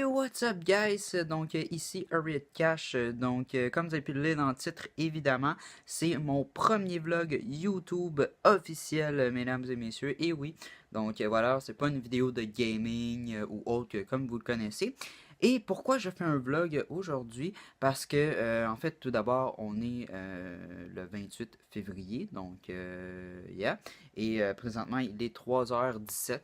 What's up guys? Donc ici Harriet Cash. Comme vous avez pu le lire dans le titre, évidemment, c'est mon premier vlog YouTube officiel, mesdames et messieurs. Et oui, voilà, c'est pas une vidéo de gaming ou autre comme vous le connaissez. Et pourquoi je fais un vlog aujourd'hui? Parce que, en fait, tout d'abord, on est le 28 février, yeah. Et présentement, il est 3h17,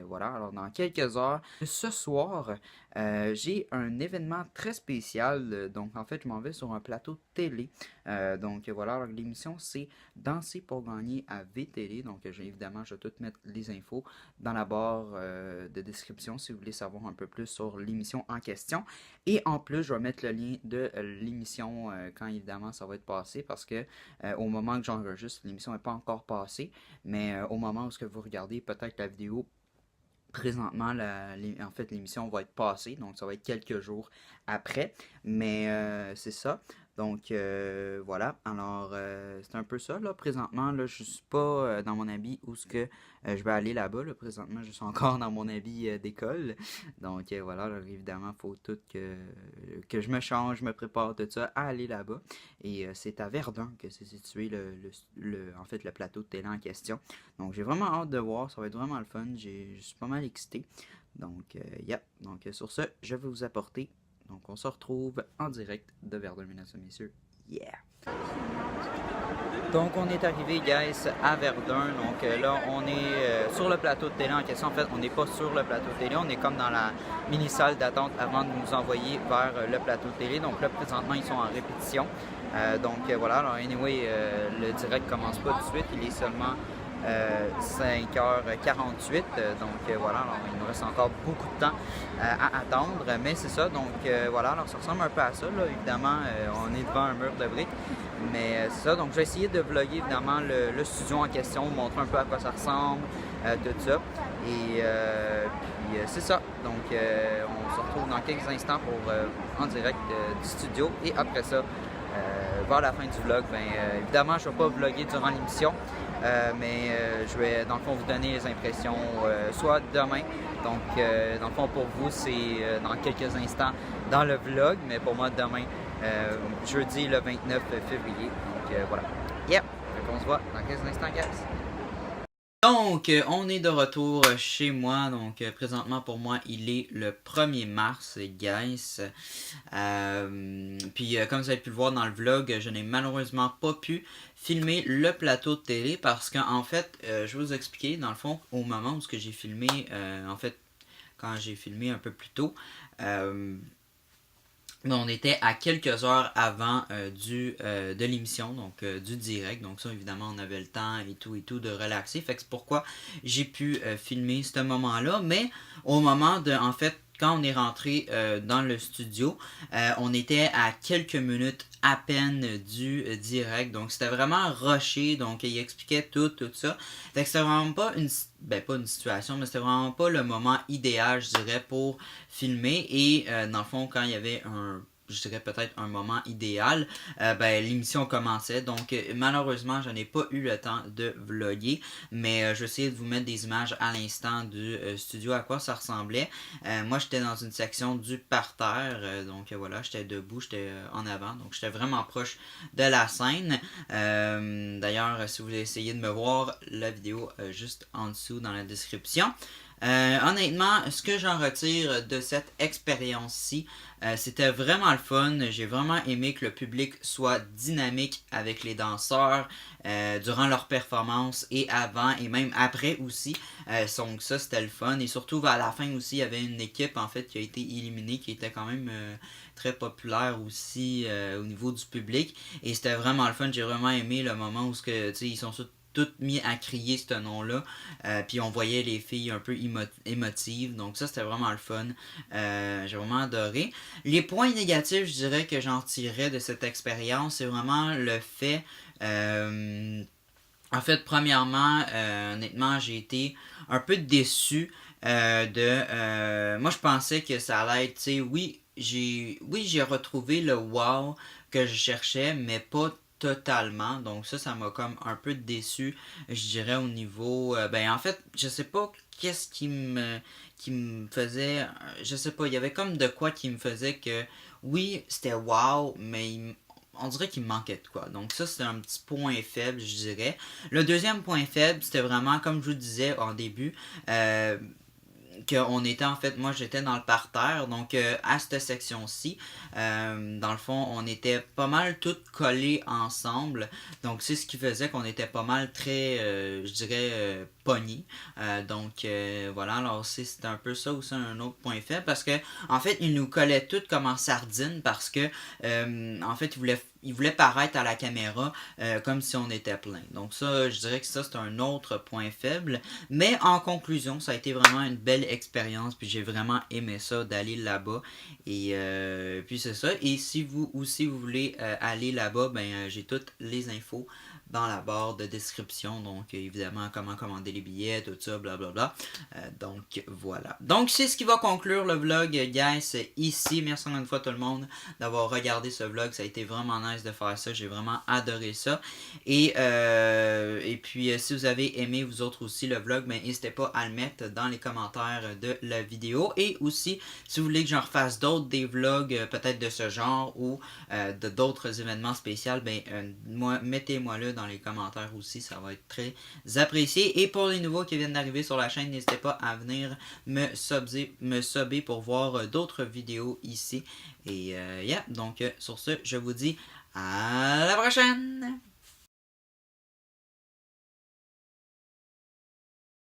voilà. Alors, dans quelques heures, ce soir, j'ai un événement très spécial. Donc, en fait, je m'en vais sur un plateau télé. Voilà, alors l'émission, c'est Danser pour gagner à VTL. Donc, évidemment, je vais tout mettre les infos dans la barre de description si vous voulez savoir un peu plus sur l'émission en question. Et en plus, je vais mettre le lien de l'émission quand évidemment ça va être passé parce que au moment que j'enregistre, l'émission n'est pas encore passée. Mais au moment où ce que vous regardez peut-être la vidéo, présentement, en fait, l'émission va être passée, donc ça va être quelques jours après, mais c'est ça. Voilà, alors c'est un peu ça, là, présentement, là, je suis pas dans mon habit où ce que je vais aller là-bas, là, présentement, je suis encore dans mon habit d'école, voilà, alors, évidemment, il faut tout que je me change, je me prépare, tout ça, à aller là-bas, et c'est à Verdun que c'est situé en fait, le plateau de télé en question, donc j'ai vraiment hâte de voir, ça va être vraiment le fun, je suis pas mal excité. Yeah. Sur ce, je vais vous apporter. Donc on se retrouve en direct de Verdun, mesdames et messieurs. Yeah! Donc on est arrivé, guys, à Verdun. Là, on est sur le plateau de télé en question. En fait, on n'est pas sur le plateau de télé, on est comme dans la mini-salle d'attente avant de nous envoyer vers le plateau de télé. Donc là, présentement, ils sont en répétition. Voilà, alors anyway, le direct commence pas tout de suite, il est seulement 5h48, voilà, alors il nous reste encore beaucoup de temps à attendre, mais c'est ça, voilà, alors ça ressemble un peu à ça, là, évidemment, on est devant un mur de briques, mais c'est ça, donc je vais essayer de vlogger évidemment le studio en question, vous montrer un peu à quoi ça ressemble, tout ça, et puis c'est ça, on se retrouve dans quelques instants pour en direct du studio, et après ça, vers la fin du vlog, évidemment je ne vais pas vlogger durant l'émission, mais je vais dans le fond vous donner les impressions soit demain, dans le fond pour vous c'est dans quelques instants dans le vlog, mais pour moi demain, jeudi le 29 février, voilà. Yep, donc on se voit dans quelques instants, guys. On est de retour chez moi. Présentement, pour moi, il est le 1er mars, guys. Comme vous avez pu le voir dans le vlog, je n'ai malheureusement pas pu filmer le plateau de télé parce qu'en fait, je vais vous expliquer, dans le fond, au moment où j'ai filmé, en fait, quand j'ai filmé un peu plus tôt, on était à quelques heures avant de l'émission, du direct. Donc ça, évidemment, on avait le temps et tout de relaxer. Fait que c'est pourquoi j'ai pu filmer ce moment-là. Mais au moment de, en fait, quand on est rentré dans le studio, on était à quelques minutes à peine du direct. Donc c'était vraiment rushé. Donc il expliquait tout ça. Fait que c'était vraiment pas pas une situation, mais c'était vraiment pas le moment idéal, je dirais, pour filmer. Et dans le fond, quand il y avait je dirais peut-être un moment idéal, l'émission commençait. Donc malheureusement, je n'ai pas eu le temps de vlogger, mais je vais essayer de vous mettre des images à l'instant du studio, à quoi ça ressemblait. Moi, j'étais dans une section du parterre, voilà, j'étais debout, j'étais en avant, donc j'étais vraiment proche de la scène. D'ailleurs, si vous voulez essayer de me voir, la vidéo juste en dessous dans la description. Honnêtement, ce que j'en retire de cette expérience-ci, c'était vraiment le fun. J'ai vraiment aimé que le public soit dynamique avec les danseurs durant leur performance et avant et même après aussi. Donc ça, c'était le fun. Et surtout, à la fin aussi, il y avait une équipe en fait qui a été éliminée, qui était quand même très populaire aussi au niveau du public. Et c'était vraiment le fun. J'ai vraiment aimé le moment où ils sont toutes mis à crier ce nom-là. Puis on voyait les filles un peu émotives. Donc ça, c'était vraiment le fun. J'ai vraiment adoré. Les points négatifs, je dirais, que j'en tirais de cette expérience, c'est vraiment le fait... en fait, premièrement, honnêtement, j'ai été un peu déçu moi, je pensais que ça allait être, tu sais, oui, j'ai retrouvé le wow que je cherchais, mais pas totalement. Donc ça m'a comme un peu déçu, je dirais au niveau... ben en fait, je sais pas qu'est-ce qui me faisait... Je sais pas, il y avait comme de quoi qui me faisait que... Oui, c'était wow, mais on dirait qu'il me manquait de quoi. Donc ça, c'est un petit point faible, je dirais. Le deuxième point faible, c'était vraiment, comme je vous disais en début, qu'on était en fait, moi j'étais dans le parterre, donc à cette section-ci, dans le fond, on était pas mal toutes collées ensemble, donc c'est ce qui faisait qu'on était pas mal très, je dirais, pognés. Donc voilà, alors c'est un peu ça aussi un autre point faible, parce que en fait, ils nous collaient toutes comme en sardines, parce que en fait, ils voulaient paraître à la caméra comme si on était plein. Donc ça, je dirais que ça, c'est un autre point faible. Mais en conclusion, ça a été vraiment une belle expérience. Puis j'ai vraiment aimé ça d'aller là-bas. Et puis c'est ça. Et si vous aussi vous voulez aller là-bas, ben j'ai toutes les infos dans la barre de description. Donc évidemment comment commander les billets, tout ça, blablabla. Donc voilà. Donc c'est ce qui va conclure le vlog, guys, ici. Merci encore une fois tout le monde d'avoir regardé ce vlog. Ça a été vraiment nice de faire ça. J'ai vraiment adoré ça. Et puis si vous avez aimé vous autres aussi le vlog, ben n'hésitez pas à le mettre dans les commentaires de la vidéo. Et aussi, si vous voulez que j'en refasse d'autres, des vlogs peut-être de ce genre ou de d'autres événements spéciaux, ben mettez-moi là dans les commentaires aussi, ça va être très apprécié. Et pour les nouveaux qui viennent d'arriver sur la chaîne, n'hésitez pas à venir me subber pour voir d'autres vidéos ici. Et yeah, donc sur ce, je vous dis à la prochaine!